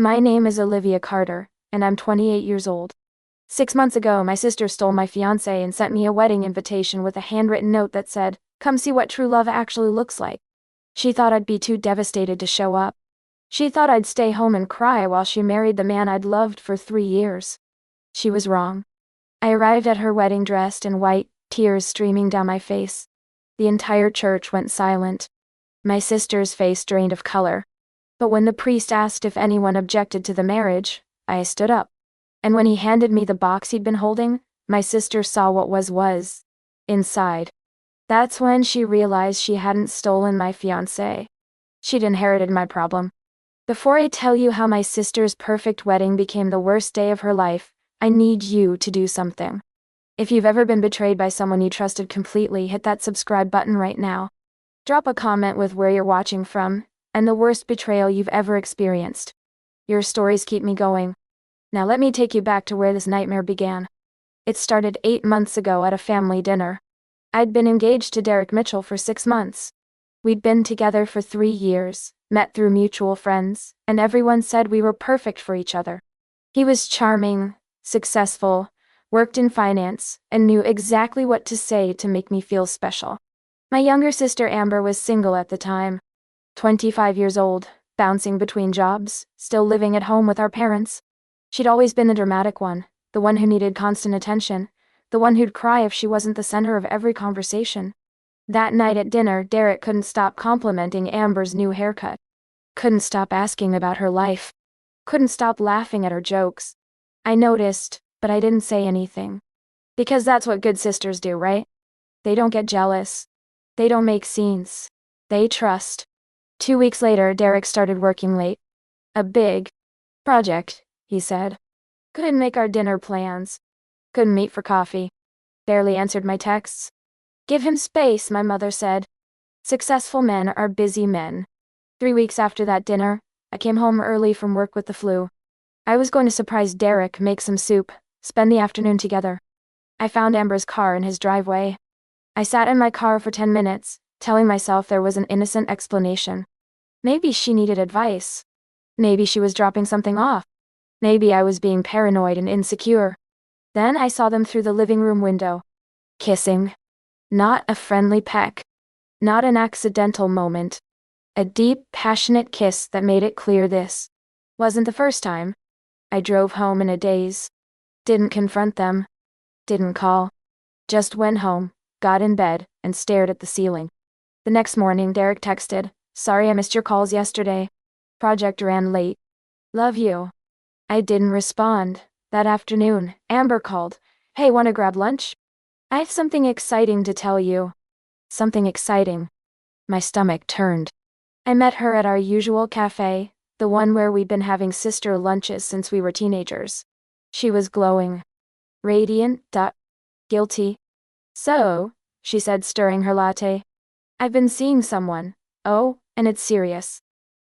My name is Olivia Carter, and I'm 28 years old. 6 months ago, my sister stole my fiancé and sent me a wedding invitation with a handwritten note that said, "Come see what true love actually looks like." She thought I'd be too devastated to show up. She thought I'd stay home and cry while she married the man I'd loved for 3 years. She was wrong. I arrived at her wedding dressed in white, tears streaming down my face. The entire church went silent. My sister's face drained of color. But when the priest asked if anyone objected to the marriage, I stood up. And when he handed me the box he'd been holding, my sister saw what was inside. That's when she realized she hadn't stolen my fiancé. She'd inherited my problem. Before I tell you how my sister's perfect wedding became the worst day of her life, I need you to do something. If you've ever been betrayed by someone you trusted completely, hit that subscribe button right now. Drop a comment with where you're watching from, and the worst betrayal you've ever experienced. Your stories keep me going. Now let me take you back to where this nightmare began. It started 8 months ago at a family dinner. I'd been engaged to Derek Mitchell for 6 months. We'd been together for 3 years, met through mutual friends, and everyone said we were perfect for each other. He was charming, successful, worked in finance, and knew exactly what to say to make me feel special. My younger sister Amber was single at the time. 25 years old, bouncing between jobs, still living at home with our parents. She'd always been the dramatic one, the one who needed constant attention, the one who'd cry if she wasn't the center of every conversation. That night at dinner, Derek couldn't stop complimenting Amber's new haircut. Couldn't stop asking about her life. Couldn't stop laughing at her jokes. I noticed, but I didn't say anything. Because that's what good sisters do, right? They don't get jealous. They don't make scenes. They trust. 2 weeks later, Derek started working late. A big project, he said. Couldn't make our dinner plans. Couldn't meet for coffee. Barely answered my texts. Give him space, my mother said. Successful men are busy men. 3 weeks after that dinner, I came home early from work with the flu. I was going to surprise Derek, make some soup, spend the afternoon together. I found Amber's car in his driveway. I sat in my car for 10 minutes, telling myself there was an innocent explanation. Maybe she needed advice. Maybe she was dropping something off. Maybe I was being paranoid and insecure. Then I saw them through the living room window. Kissing. Not a friendly peck. Not an accidental moment. A deep, passionate kiss that made it clear this wasn't the first time. I drove home in a daze. Didn't confront them. Didn't call. Just went home, got in bed, and stared at the ceiling. The next morning, Derek texted, "Sorry I missed your calls yesterday. Project ran late. Love you." I didn't respond. That afternoon, Amber called. "Hey, wanna grab lunch? I have something exciting to tell you." Something exciting. My stomach turned. I met her at our usual cafe, the one where we'd been having sister lunches since we were teenagers. She was glowing. Radiant, guilty. "So," she said, stirring her latte, "I've been seeing someone. Oh, and it's serious.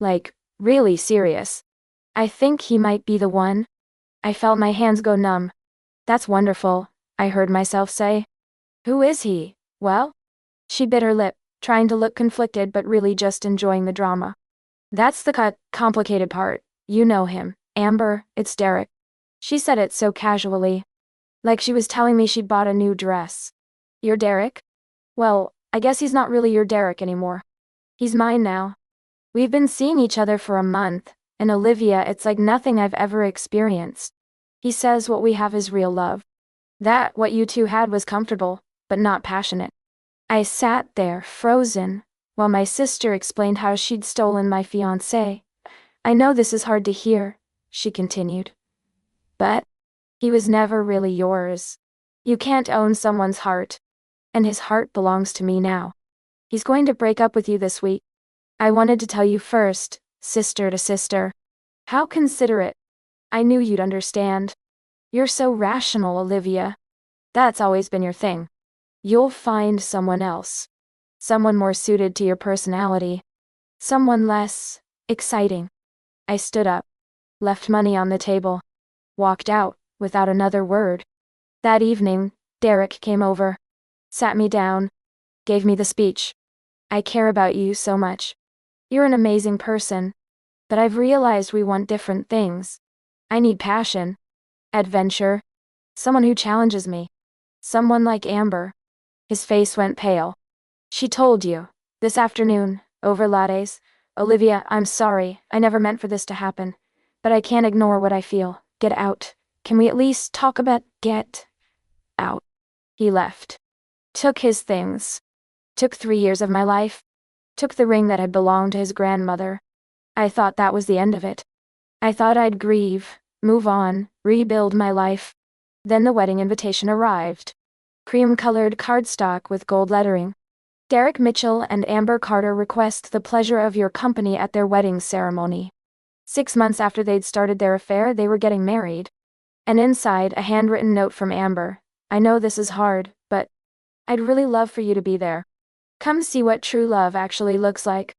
Like, really serious. I think he might be the one." I felt my hands go numb. "That's wonderful," I heard myself say. "Who is he?" "Well?" She bit her lip, trying to look conflicted but really just enjoying the drama. "That's the complicated part. You know him, Amber, it's Derek." She said it so casually. Like she was telling me she'd bought a new dress. "You're Derek? Well, I guess he's not really your Derek anymore. He's mine now. We've been seeing each other for a month, and Olivia, it's like nothing I've ever experienced. He says what we have is real love. That what you two had was comfortable, but not passionate." I sat there, frozen, while my sister explained how she'd stolen my fiancé. "I know this is hard to hear," she continued. "But he was never really yours. You can't own someone's heart. And his heart belongs to me now. He's going to break up with you this week. I wanted to tell you first, sister to sister." How considerate. I knew you'd understand. You're so rational, Olivia. That's always been your thing. You'll find someone else. Someone more suited to your personality. Someone less exciting. I stood up, left money on the table, walked out without another word. That evening, Derek came over, sat me down, gave me the speech. "I care about you so much. You're an amazing person. But I've realized we want different things. I need passion, adventure, someone who challenges me. Someone like Amber. His face went pale. She told you. This afternoon, over lattes. Olivia, I'm sorry, I never meant for this to happen. But I can't ignore what I feel. Get out. Can we at least talk about get out? He left. Took his things. Took 3 years of my life. Took the ring that had belonged to his grandmother. I thought that was the end of it. I thought I'd grieve, move on, rebuild my life. Then the wedding invitation arrived. Cream-colored cardstock with gold lettering. Derek Mitchell and Amber Carter request the pleasure of your company at their wedding ceremony. 6 months after they'd started their affair, they were getting married. And inside, a handwritten note from Amber. I know this is hard, but I'd really love for you to be there. Come see what true love actually looks like.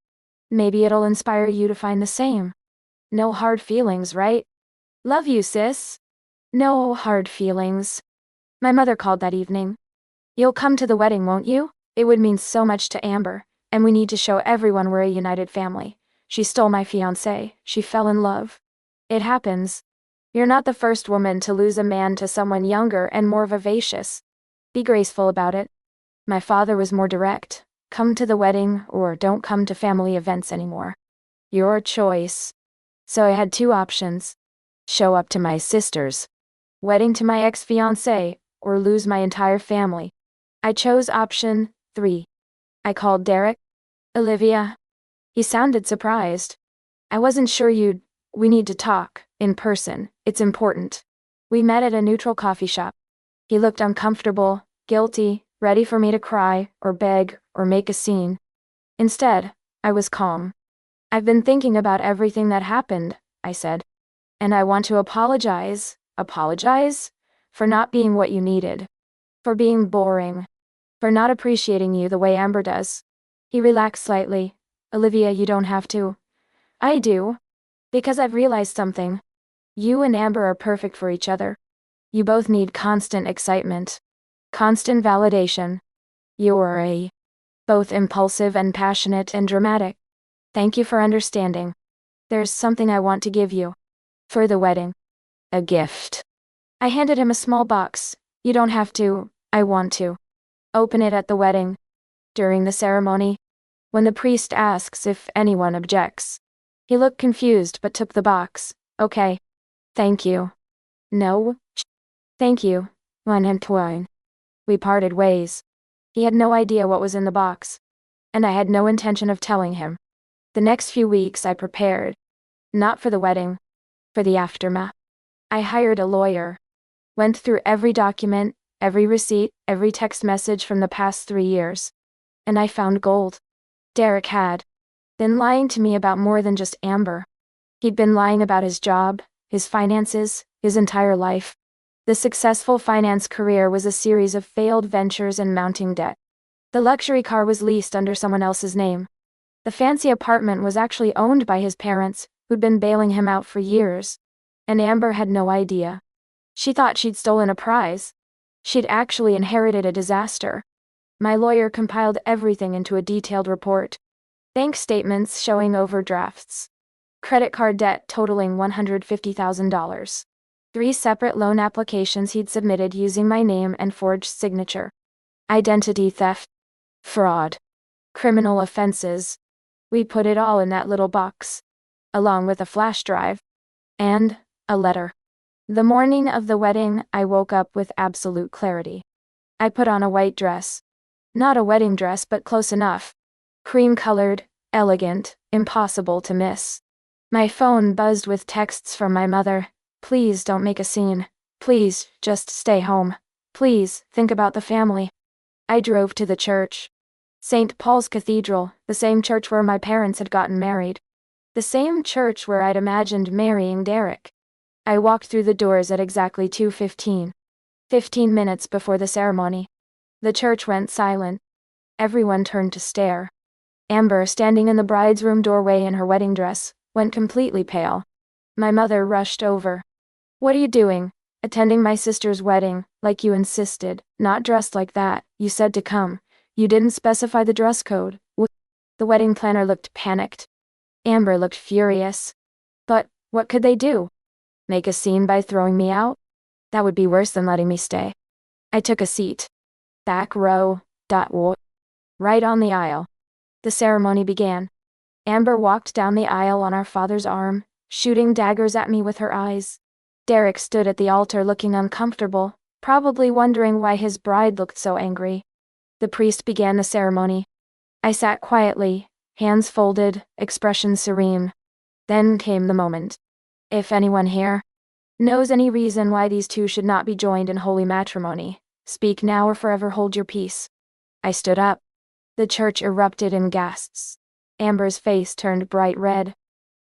Maybe it'll inspire you to find the same. No hard feelings, right? Love you, sis. No hard feelings. My mother called that evening. You'll come to the wedding, won't you? It would mean so much to Amber, and we need to show everyone we're a united family. She stole my fiancé. She fell in love. It happens. You're not the first woman to lose a man to someone younger and more vivacious. Be graceful about it. My father was more direct. Come to the wedding or don't come to family events anymore. Your choice. So I had 2 options. Show up to my sister's wedding to my ex-fiancé, or lose my entire family. I chose option 3. I called Derek. Olivia. He sounded surprised. I wasn't sure we need to talk, in person, it's important. We met at a neutral coffee shop. He looked uncomfortable, guilty, ready for me to cry, or beg, or make a scene. Instead, I was calm. I've been thinking about everything that happened, I said. And I want to apologize, for not being what you needed. For being boring. For not appreciating you the way Amber does. He relaxed slightly. Olivia, you don't have to. I do. Because I've realized something. You and Amber are perfect for each other. You both need constant excitement. Constant validation. You're both impulsive and passionate and dramatic. Thank you for understanding. There's something I want to give you. For the wedding. A gift. I handed him a small box. You don't have to, I want to. Open it at the wedding. During the ceremony. When the priest asks if anyone objects. He looked confused but took the box. Okay. Thank you. No. Thank you. We parted ways. He had no idea what was in the box. And I had no intention of telling him. The next few weeks I prepared. Not for the wedding. For the aftermath. I hired a lawyer. Went through every document, every receipt, every text message from the past 3 years. And I found gold. Derek had been lying to me about more than just Amber. He'd been lying about his job, his finances, his entire life. The successful finance career was a series of failed ventures and mounting debt. The luxury car was leased under someone else's name. The fancy apartment was actually owned by his parents, who'd been bailing him out for years. And Amber had no idea. She thought she'd stolen a prize. She'd actually inherited a disaster. My lawyer compiled everything into a detailed report. Bank statements showing overdrafts. Credit card debt totaling $150,000. 3 separate loan applications he'd submitted using my name and forged signature. Identity theft. Fraud. Criminal offenses. We put it all in that little box. Along with a flash drive. And a letter. The morning of the wedding, I woke up with absolute clarity. I put on a white dress. Not a wedding dress, but close enough. Cream-colored, elegant, impossible to miss. My phone buzzed with texts from my mother. Please don't make a scene. Please, just stay home. Please, think about the family. I drove to the church. St. Paul's Cathedral, the same church where my parents had gotten married. The same church where I'd imagined marrying Derek. I walked through the doors at exactly 2:15. 15 minutes before the ceremony. The church went silent. Everyone turned to stare. Amber, standing in the bride's room doorway in her wedding dress, went completely pale. My mother rushed over. What are you doing? Attending my sister's wedding, like you insisted, not dressed like that, you said to come. You didn't specify the dress code. The wedding planner looked panicked. Amber looked furious. But what could they do? Make a scene by throwing me out? That would be worse than letting me stay. I took a seat. Back row, right on the aisle. The ceremony began. Amber walked down the aisle on our father's arm, shooting daggers at me with her eyes. Derek stood at the altar looking uncomfortable, probably wondering why his bride looked so angry. The priest began the ceremony. I sat quietly, hands folded, expression serene. Then came the moment. If anyone here knows any reason why these two should not be joined in holy matrimony, speak now or forever hold your peace. I stood up. The church erupted in gasps. Amber's face turned bright red.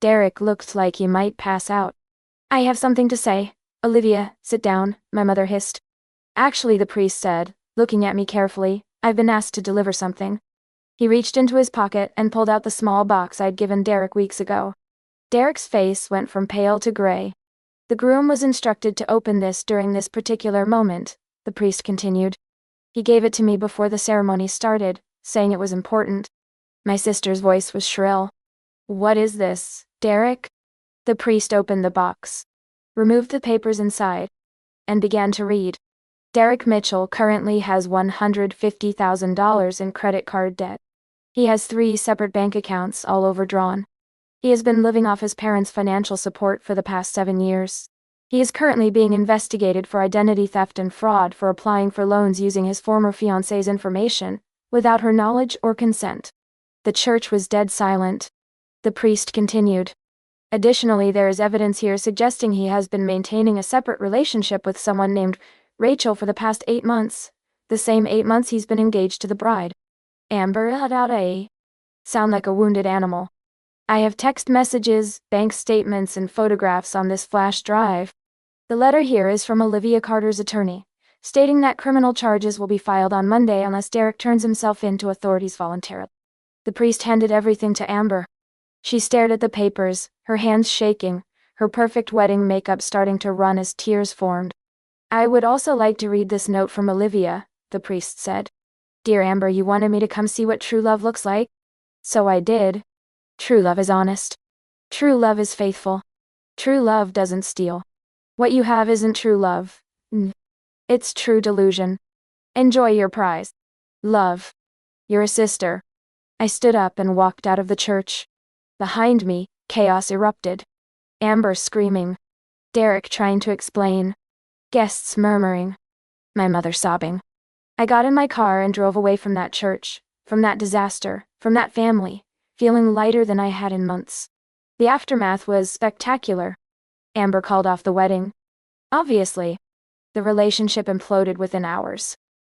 Derek looked like he might pass out. I have something to say. Olivia, sit down, my mother hissed. Actually, the priest said, looking at me carefully, I've been asked to deliver something. He reached into his pocket and pulled out the small box I'd given Derek weeks ago. Derek's face went from pale to gray. The groom was instructed to open this during this particular moment, the priest continued. He gave it to me before the ceremony started, saying it was important. My sister's voice was shrill. What is this, Derek? The priest opened the box, removed the papers inside, and began to read. Derek Mitchell currently has $150,000 in credit card debt. He has 3 separate bank accounts, all overdrawn. He has been living off his parents' financial support for the past 7 years. He is currently being investigated for identity theft and fraud for applying for loans using his former fiancé's information, without her knowledge or consent. The church was dead silent. The priest continued. Additionally, there is evidence here suggesting he has been maintaining a separate relationship with someone named Rachel for the past 8 months, the same 8 months he's been engaged to the bride. Amber sound like a wounded animal. I have text messages, bank statements, and photographs on this flash drive. The letter here is from Olivia Carter's attorney, stating that criminal charges will be filed on Monday unless Derek turns himself in to authorities voluntarily. The priest handed everything to Amber. She stared at the papers, her hands shaking, her perfect wedding makeup starting to run as tears formed. I would also like to read this note from Olivia, the priest said. Dear Amber, you wanted me to come see what true love looks like? So I did. True love is honest. True love is faithful. True love doesn't steal. What you have isn't true love. It's true delusion. Enjoy your prize. Love. You're a sister. I stood up and walked out of the church. Behind me, chaos erupted. Amber screaming. Derek trying to explain. Guests murmuring. My mother sobbing. I got in my car and drove away from that church, from that disaster, from that family, feeling lighter than I had in months. The aftermath was spectacular. Amber called off the wedding. Obviously. The relationship imploded within hours.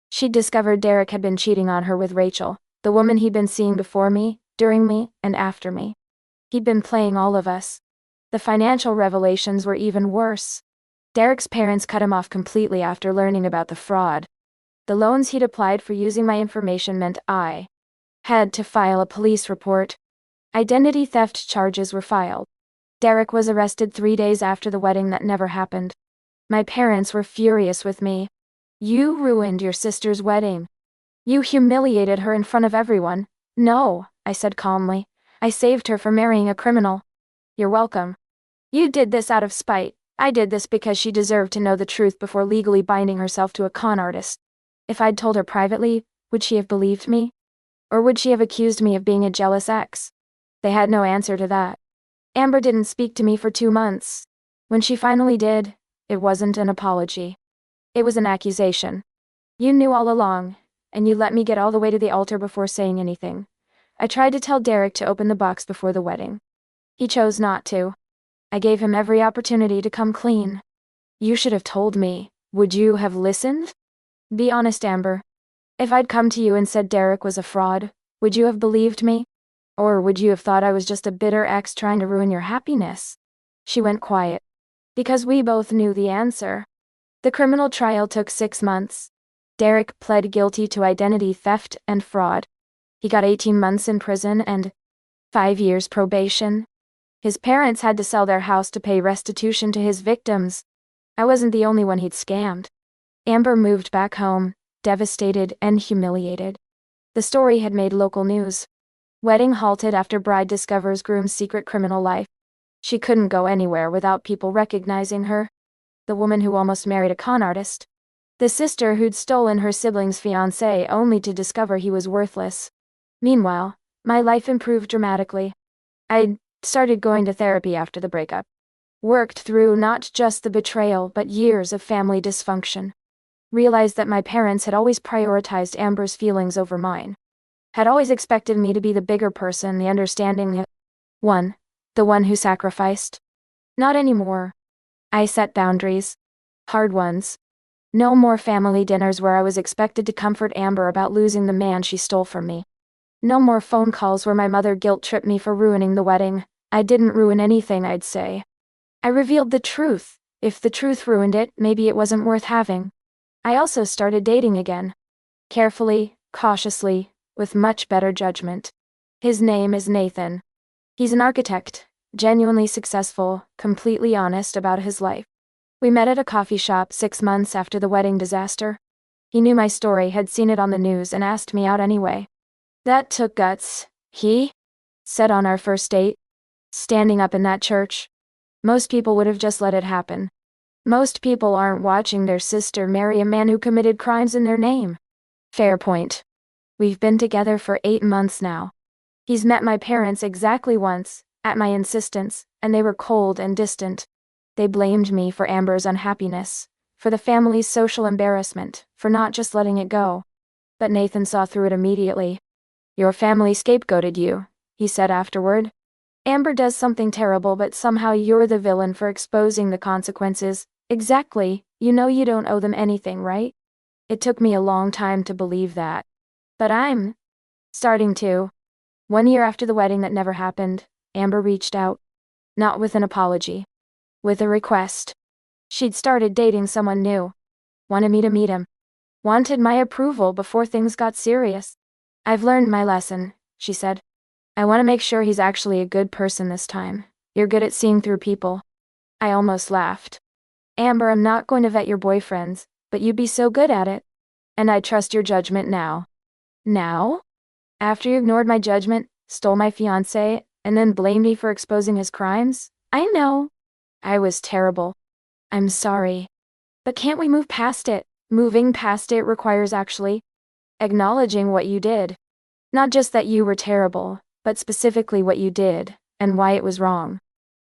She'd discovered Derek had been cheating on her with Rachel, the woman he'd been seeing before me, during me, and after me. He'd been playing all of us. The financial revelations were even worse. Derek's parents cut him off completely after learning about the fraud. The loans he'd applied for using my information meant I had to file a police report. Identity theft charges were filed. Derek was arrested 3 days after the wedding that never happened. My parents were furious with me. You ruined your sister's wedding. You humiliated her in front of everyone. No, I said calmly. I saved her from marrying a criminal. You're welcome. You did this out of spite. I did this because she deserved to know the truth before legally binding herself to a con artist. If I'd told her privately, would she have believed me? Or would she have accused me of being a jealous ex? They had no answer to that. Amber didn't speak to me for 2 months. When she finally did, it wasn't an apology. It was an accusation. You knew all along, and you let me get all the way to the altar before saying anything. I tried to tell Derek to open the box before the wedding. He chose not to. I gave him every opportunity to come clean. You should have told me. Would you have listened? Be honest, Amber. If I'd come to you and said Derek was a fraud, would you have believed me? Or would you have thought I was just a bitter ex trying to ruin your happiness? She went quiet. Because we both knew the answer. The criminal trial took 6 months. Derek pled guilty to identity theft and fraud. He got 18 months in prison and 5 years probation. His parents had to sell their house to pay restitution to his victims. I wasn't the only one he'd scammed. Amber moved back home, devastated and humiliated. The story had made local news. Wedding halted after bride discovers groom's secret criminal life. She couldn't go anywhere without people recognizing her. The woman who almost married a con artist. The sister who'd stolen her sibling's fiancé only to discover he was worthless. Meanwhile, my life improved dramatically. I'd started going to therapy after the breakup. Worked through not just the betrayal but years of family dysfunction. Realized that my parents had always prioritized Amber's feelings over mine. Had always expected me to be the bigger person, the understanding one. The one who sacrificed. Not anymore. I set boundaries. Hard ones. No more family dinners where I was expected to comfort Amber about losing the man she stole from me. No more phone calls where my mother guilt-tripped me for ruining the wedding. I didn't ruin anything, I'd say. I revealed the truth. If the truth ruined it, maybe it wasn't worth having. I also started dating again. Carefully, cautiously, with much better judgment. His name is Nathan. He's an architect, genuinely successful, completely honest about his life. We met at a coffee shop 6 months after the wedding disaster. He knew my story, had seen it on the news, and asked me out anyway. That took guts, he said on our first date. Standing up in that church. Most people would have just let it happen. Most people aren't watching their sister marry a man who committed crimes in their name. Fair point. We've been together for 8 months now. He's met my parents exactly once, at my insistence, and they were cold and distant. They blamed me for Amber's unhappiness, for the family's social embarrassment, for not just letting it go. But Nathan saw through it immediately. Your family scapegoated you, he said afterward. Amber does something terrible, but somehow you're the villain for exposing the consequences. Exactly, you know you don't owe them anything, right? It took me a long time to believe that. But I'm starting to. 1 year after the wedding that never happened, Amber reached out. Not with an apology. With a request. She'd started dating someone new. Wanted me to meet him. Wanted my approval before things got serious. I've learned my lesson, she said. I want to make sure he's actually a good person this time. You're good at seeing through people. I almost laughed. Amber, I'm not going to vet your boyfriends, but you'd be so good at it. And I trust your judgment now. Now? After you ignored my judgment, stole my fiancé, and then blamed me for exposing his crimes? I know. I was terrible. I'm sorry. But can't we move past it? Moving past it requires actually acknowledging what you did. Not just that you were terrible, but specifically what you did, and why it was wrong.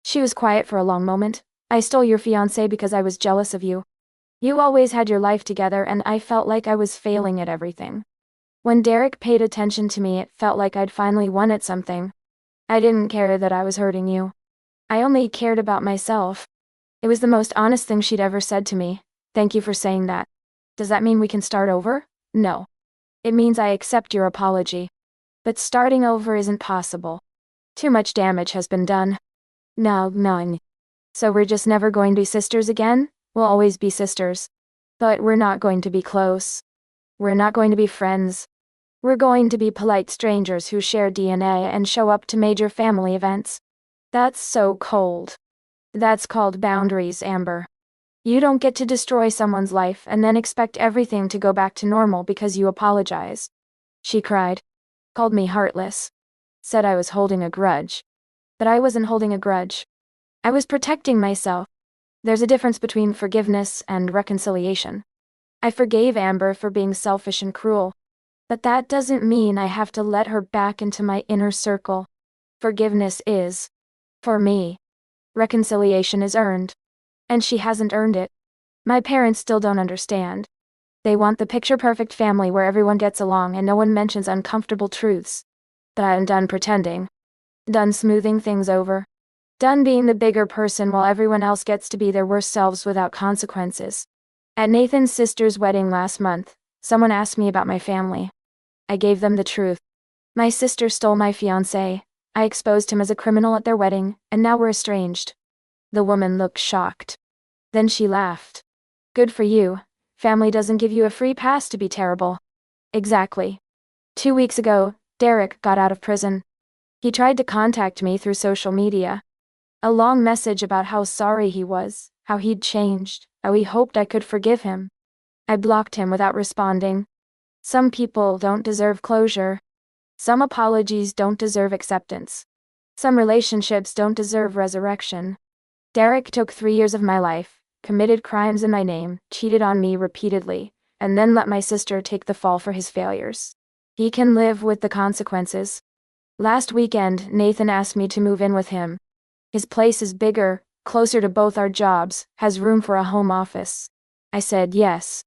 She was quiet for a long moment. I stole your fiancé because I was jealous of you. You always had your life together, and I felt like I was failing at everything. When Derek paid attention to me, it felt like I'd finally won at something. I didn't care that I was hurting you. I only cared about myself. It was the most honest thing she'd ever said to me. Thank you for saying that. Does that mean we can start over? No. It means I accept your apology. But starting over isn't possible. Too much damage has been done. No, none. So we're just never going to be sisters again? We'll always be sisters. But we're not going to be close. We're not going to be friends. We're going to be polite strangers who share DNA and show up to major family events. That's so cold. That's called boundaries, Amber. You don't get to destroy someone's life and then expect everything to go back to normal because you apologize. She cried. Called me heartless. Said I was holding a grudge. But I wasn't holding a grudge. I was protecting myself. There's a difference between forgiveness and reconciliation. I forgave Amber for being selfish and cruel. But that doesn't mean I have to let her back into my inner circle. Forgiveness is. For me. Reconciliation is earned. And she hasn't earned it. My parents still don't understand. They want the picture-perfect family where everyone gets along and no one mentions uncomfortable truths. But I'm done pretending. Done smoothing things over. Done being the bigger person while everyone else gets to be their worst selves without consequences. At Nathan's sister's wedding last month, someone asked me about my family. I gave them the truth. My sister stole my fiancé. I exposed him as a criminal at their wedding, and now we're estranged. The woman looked shocked. Then she laughed. Good for you. Family doesn't give you a free pass to be terrible. Exactly. 2 weeks ago, Derek got out of prison. He tried to contact me through social media. A long message about how sorry he was, how he'd changed, how he hoped I could forgive him. I blocked him without responding. Some people don't deserve closure. Some apologies don't deserve acceptance. Some relationships don't deserve resurrection. Derek took 3 years of my life, committed crimes in my name, cheated on me repeatedly, and then let my sister take the fall for his failures. He can live with the consequences. Last weekend, Nathan asked me to move in with him. His place is bigger, closer to both our jobs, has room for a home office. I said yes.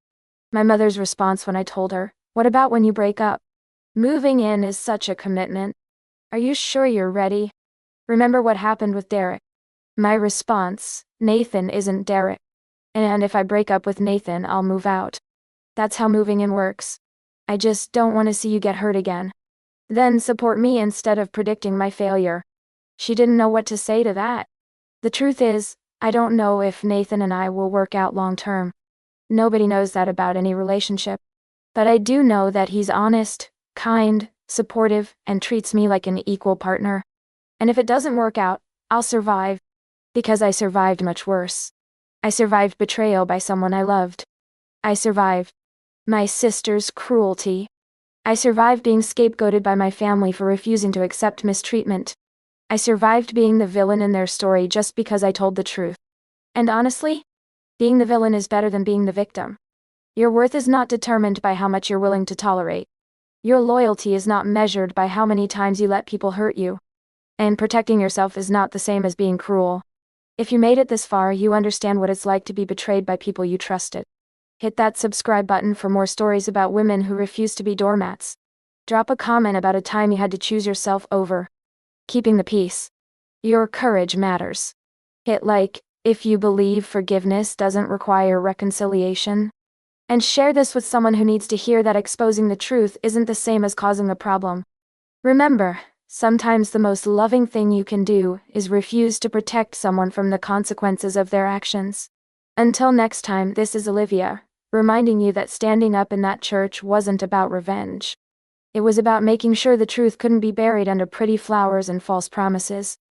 My mother's response when I told her, "What about when you break up? Moving in is such a commitment. Are you sure you're ready? Remember what happened with Derek?" My response, "Nathan isn't Derek. And if I break up with Nathan, I'll move out. That's how moving in works. I just don't want to see you get hurt again. Then support me instead of predicting my failure." She didn't know what to say to that. The truth is, I don't know if Nathan and I will work out long term. Nobody knows that about any relationship. But I do know that he's honest, kind, supportive, and treats me like an equal partner. And if it doesn't work out, I'll survive. Because I survived much worse. I survived betrayal by someone I loved. I survived my sister's cruelty. I survived being scapegoated by my family for refusing to accept mistreatment. I survived being the villain in their story just because I told the truth. And honestly, being the villain is better than being the victim. Your worth is not determined by how much you're willing to tolerate. Your loyalty is not measured by how many times you let people hurt you. And protecting yourself is not the same as being cruel. If you made it this far, you understand what it's like to be betrayed by people you trusted. Hit that subscribe button for more stories about women who refuse to be doormats. Drop a comment about a time you had to choose yourself over keeping the peace. Your courage matters. Hit like if you believe forgiveness doesn't require reconciliation. And share this with someone who needs to hear that exposing the truth isn't the same as causing a problem. Remember, sometimes the most loving thing you can do is refuse to protect someone from the consequences of their actions. Until next time, this is Olivia, reminding you that standing up in that church wasn't about revenge. It was about making sure the truth couldn't be buried under pretty flowers and false promises.